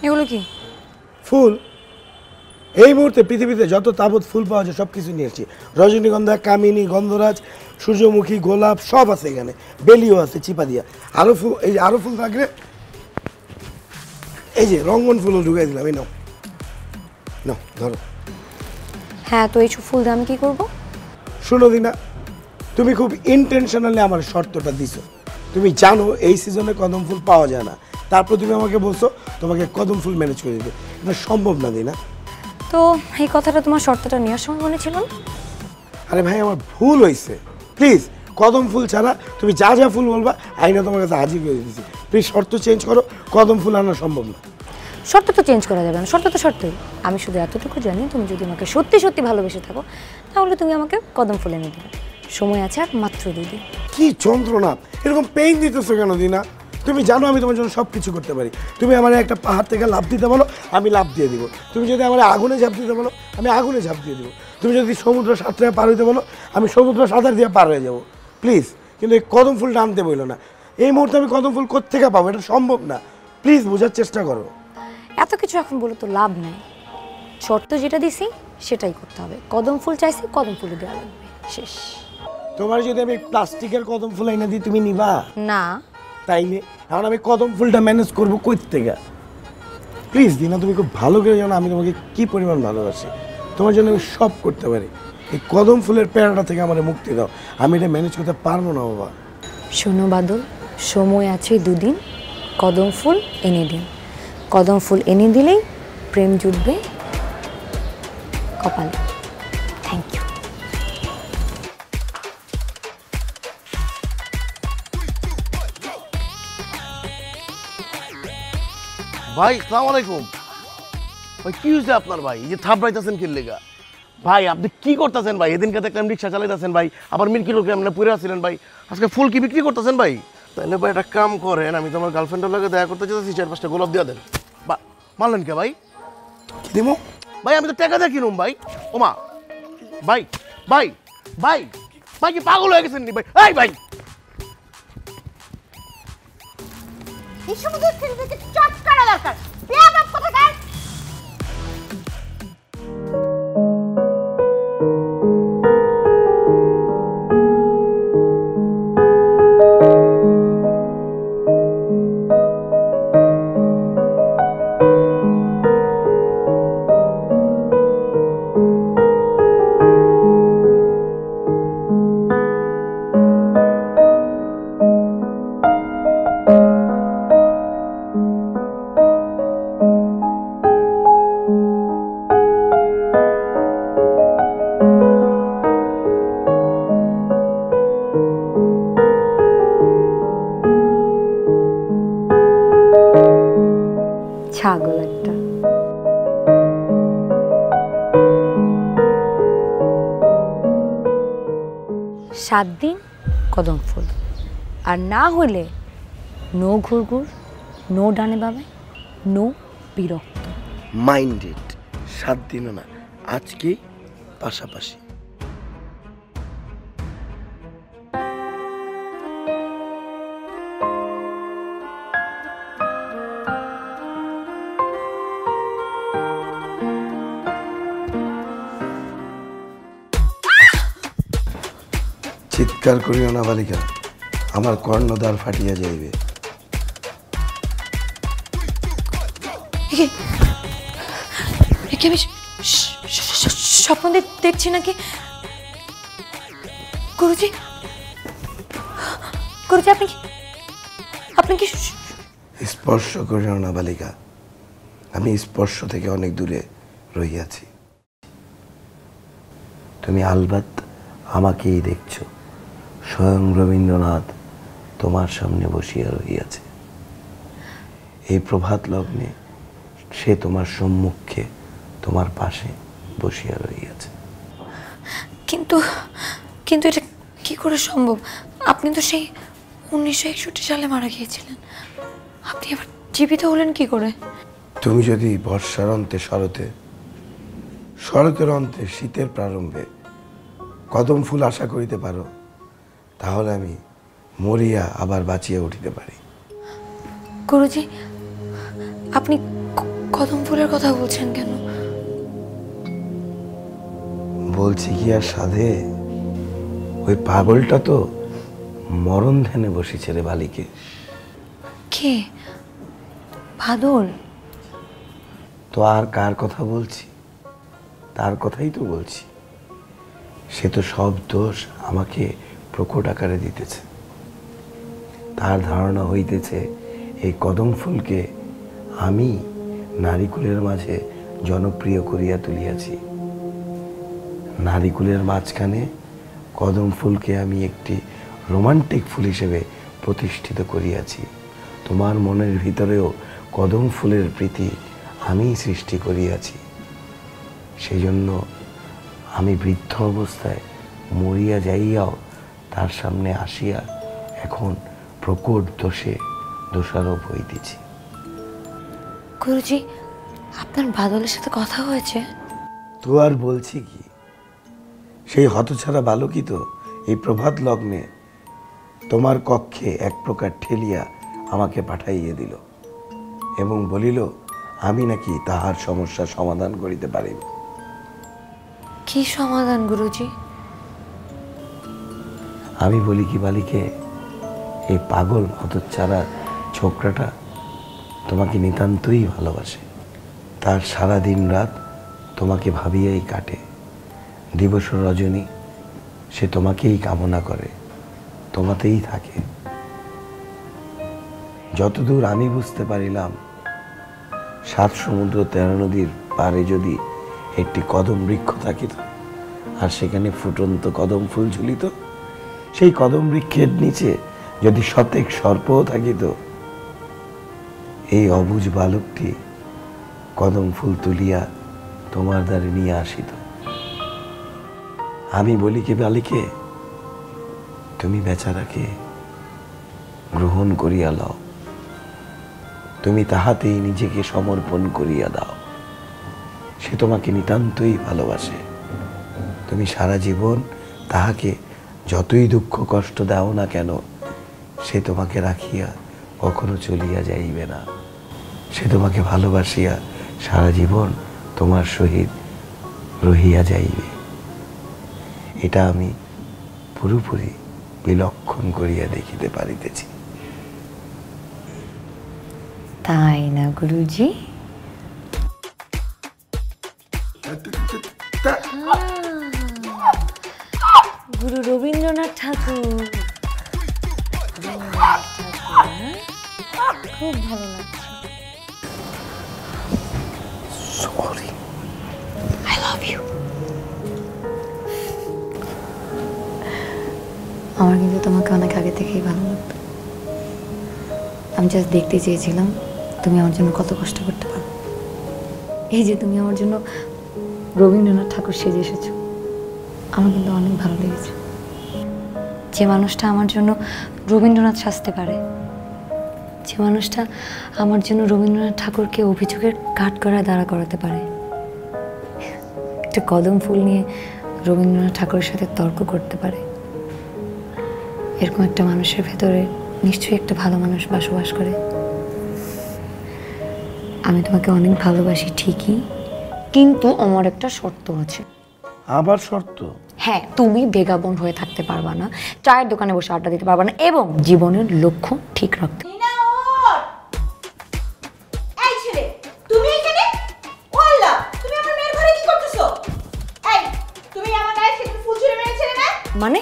এগুলো কি? ফুল। এই মুহূর্তে পৃথিবীতে যত তাবৎ ফুল পাওয়া যায় সব কিছু নিয়েছি। রজনীগন্ধা, কামিনী, গন্ধরাজ, সূর্যমুখী, গোলাপ সব আছে এখানে, বেলিও আছে চিপা দিয়া। আরও ফুল, এই যে আরও ফুল থাকলে এই যে রঙ্গন ফুলও ঢুকাই দিলাম। এই নাও নাও ধরো। হ্যাঁ, তো এই ফুল দিয়ে আমি কি করবো? শোনো দিনা, তুমি খুব ইন্টেনশনালি আমার শর্তটা দিছো। তুমি জানো এই সিজনে কদম ফুল পাওয়া যায় না, তারপর তুমি আমাকে বলছো তোমাকে কদম ফুল ম্যানেজ করে দিতে। এটা সম্ভব না দিনা। তো এই কথাটা তোমার শর্তটা নেওয়ার সময় মনে ছিল না? আরে ভাই, আমার ভুল হয়েছে। প্লিজ কদম ফুল ছাড়া তুমি যা যা ফুল বলবা আইনা তোমার কাছে হাজির করে দিচ্ছি। প্লিজ শর্ত চেঞ্জ করো, কদম ফুল আনা সম্ভব না। শর্ত তো চেঞ্জ করা যাবে না, শর্ত তো শর্তই। আমি শুধু এতটুকু জানি, তুমি যদি আমাকে সত্যি সত্যি ভালোবেসে থাকো তাহলে তুমি আমাকে কদম ফুল এনে দেবে। সময় আছে আর মাত্র 2 দিন। কি যন্ত্রণা, এরকম পেইন দিতেছো কেন দিনা? তুমি জানো আমি তোমার জন্য সব কিছু করতে পারি। তুমি আমার একটা পাহাড় থেকে লাফ দিতে বলো, আমি লাফ দিয়ে দিব। তুমি যদি আমার আগুনে ঝাঁপ দিতে বলো, আমি আগুনে ঝাঁপ দিয়ে দিব। তুমি যদি সমুদ্র সাঁতরে পার হইতে বলো, আমি সমুদ্র সাঁতার দিয়ে পার হয়ে যাবো। প্লিজ, কিন্তু এই কদম ফুলটা আনতে বললো না। এই মুহূর্তে আমি কদম ফুল কোত্থেকে পাবো? এটা সম্ভব না। প্লিজ বোঝার চেষ্টা করো। এত কিছু এখন বলে তো লাভ নেই। শর্ত যেটা দিছি সেটাই করতে হবে। কদম ফুল চাইছি, কদম ফুল দেওয়া লাগবে, শেষ। তোমার যদি আমি প্লাস্টিকের কদম ফুল এনে দিই তুমি নিবা? না। তাইলে এখন আমি কদম ফুলটা ম্যানেজ করবো কই থেকে? প্লিজ দিনা, তুমি খুব ভালো করে জানো আমি তোমাকে কি পরিমাণ ভালোবাসি। তোমার জন্য আমি সব করতে পারি। এই কদম ফুলের প্যারাটা থেকে আমার মুক্তি দাও। আমি এটা ম্যানেজ করতে পারবো না বাবা। শোনো বাদল, সময় আছে 2 দিন। কদম ফুল এনে দিন। কদম ফুল এনে দিলেই প্রেম জুটবে কপালে। Thank you. ভাই আসসালামু আলাইকুম। ভাই কি হয়েছে আপনার? ভাই এই যে থাপড়াইতেছেন কি লেগা? ভাই আপনি কি করতেছেন ভাই? এদিনকে দেখলাম রিক্সা চালাইতেছেন ভাই, আবার মিরকিলো কেমনে পড়ে আসছিলেন ভাই। আজকে ফুল কি বিক্রি করতেছেন ভাই? তাহলে ভাই একটা কাম করেন, আমি তোমার গার্লফ্রেন্ডের লাগে দেখা করতে চাইছি, 4-5টা গোলাপ দিয়ে দেন। বা মানলেন কে ভাই? কি দিব ভাই আমি তো টাকা দিয়ে কিনুম ভাই। ওমা ভাই ভাই ভাই ভাই কি পাগল হয়ে গেছেন নি ভাই? এই ভাই এই সমুদ্র ছেলেদেরকে চট করা দরকার। বেয়াদব কোথাকার। ছাগল একটা। 7 দিন কদম ফুল, আর না হলে নো ঘুরঘুর, নো ডানে বামে, নো বিরক্ত। মাইন্ডেড। 7 দিনও না, আজকেই পাশাপাশি। চিৎকার করিও না বালিকা, আমার কর্ণদ্বার ফাটিয়া যাইবে। আমি স্বপ্ন দেখছি নাকি? গুরুজি, গুরুজি আপনি কি? স্পর্শ করিও না বালিকা, আমি স্পর্শ থেকে অনেক দূরে রহিয়াছি। তুমি আলবাত আমাকেই দেখছো। স্বয়ং রবীন্দ্রনাথ তোমার সামনে বসিয়া রহিয়াছে। এই প্রভাত লগ্নে সে তোমার সম্মুখে, তোমার পাশে বসিয়া রহিয়াছে। কিন্তু এটা কি করে সম্ভব? আপনি তো সেই 1961 সালে মারা গিয়েছিলেন। আপনি আবার জীবিত হলেন কি করে? তুমি যদি বর্ষার অন্তে শরতের অন্তে শীতের প্রারম্ভে কদম ফুল আশা করিতে পারো, তাহলে আমি মরিয়া আবার বাঁচিয়া উঠিতে পারি। গুরুজি, আপনি কদম ফুলের কথা বলছেন কেন? বলছি কি আর সাধে, ওই পাগলটা তো মরণ ধ্যানে বসেছে রে বালিকে। কে? বাদল? তো আর কার কথা বলছি? তার কথাই তো বলছি। সে তো সব দোষ আমাকে প্রকট আকারে দিতেছে। তার ধারণা হইতেছে এই কদম ফুলকে আমি নারীকুলের মাঝে জনপ্রিয় করিয়া তুলিয়াছি। নারীকুলের মাঝখানে কদম ফুলকে আমি একটি রোমান্টিক ফুল হিসেবে প্রতিষ্ঠিত করিয়াছি। তোমার মনের ভিতরেও কদম ফুলের প্রীতি আমি সৃষ্টি করিয়াছি। সেই জন্য আমি বৃদ্ধ অবস্থায় মরিয়া যাইয়াও তার সামনে আসিয়া এখন প্রকট দোষে দোষারোপ হইতেছি। গুরুজি, আপনার বাদলের সাথে কথা হয়েছে? তো আর বলছি কি, সেই হতছাড়া বালকই তো এই প্রভাত লগ্নে তোমার কক্ষে এক প্রকার ঠেলিয়া আমাকে পাঠাইয়া দিল এবং বলিল আমি নাকি তাহার সমস্যা সমাধান করিতে পারিব। কি সমাধান গুরুজি? আমি বলি কি বালিকে, এই পাগল হতচ্ছাড়া ছোকরাটা তোমাকে নিতান্তই ভালোবাসে। তার সারা দিন রাত তোমাকে ভাবিয়াই কাটে। দিবস রজনী সে তোমাকেই কামনা করে, তোমাতেই থাকে। যতদূর আমি বুঝতে পারিলাম, 7 সমুদ্র 13 নদীর পারে যদি একটি কদম বৃক্ষ থাকিত আর সেখানে ফুটন্ত কদম ফুল ঝুলিত, সেই কদম বৃক্ষের নিচে যদি শতেক সর্পও থাকিত, এই অবুঝ বালকটি কদম ফুল তুলিয়া তোমার দ্বারে নিয়ে আসিত। আমি বলি কি বালিকে, তুমি বেচারাকে গ্রহণ করিয়া লও, তুমি তাহাতেই নিজেকে সমর্পণ করিয়া দাও। সে তোমাকে নিতান্তই ভালোবাসে। তুমি সারা জীবন তাহাকে যতই দুঃখ কষ্ট দাও না কেন, সে তোমাকে রাখিয়া কখনো চলিয়া যাইবে না। সে তোমাকে ভালোবাসিয়া সারা জীবন তোমার সহিত রহিয়া যাইবে। এটা আমি পুরোপুরি বিলক্ষণ করিয়া দেখিতে পারিতেছি। তাই না গুরুজি? গুরু রবীন্দ্রনাথ ঠাকুর। খুব ভালো লাগছে। Sorry, I love you. আমার কিন্তু তোমাকে অনেক আগে থেকেই ভালো লাগতো। আমি জাস্ট দেখতে চেয়েছিলাম তুমি আমার জন্য কত কষ্ট করতে পারো। এই যে তুমি আমার জন্য রবীন্দ্রনাথ ঠাকুর সেজে এসেছো, আমার কিন্তু অনেক ভালো লেগেছে। যে মানুষটা আমার জন্য রবীন্দ্রনাথ সাজতে পারে, যে মানুষটা আমার জন্য রবীন্দ্রনাথ ঠাকুরকে অভিযোগের কাঠগড়ায় দাঁড়া করাতে পারে, একটা কদম ফুল নিয়ে রবীন্দ্রনাথ ঠাকুরের সাথে তর্ক করতে পারে, এরকম একটা মানুষের ভেতরে নিশ্চয়ই একটা ভালো মানুষ বসবাস করে। আমি তোমাকে অনেক ভালোবাসি ঠিকই, কিন্তু আমার একটা শর্ত আছে। আবার শর্ত? হ্যাঁ, তুমি বেগাবন হয়ে থাকতে পারবা না, চায়ের দোকানে বসে আড্ডা দিতে পারবা না, এবং জীবনের লক্ষ্য ঠিক রাখতে। এই ছেলে, তুমি এখানে? ওয়াল্লাহ, তুমি আমার মেয়ের ঘরে কি করতেছো? এই, তুমি আমার গায়ে সেদিন ফুল ছুঁড়ে মেরেছিলে না? মানে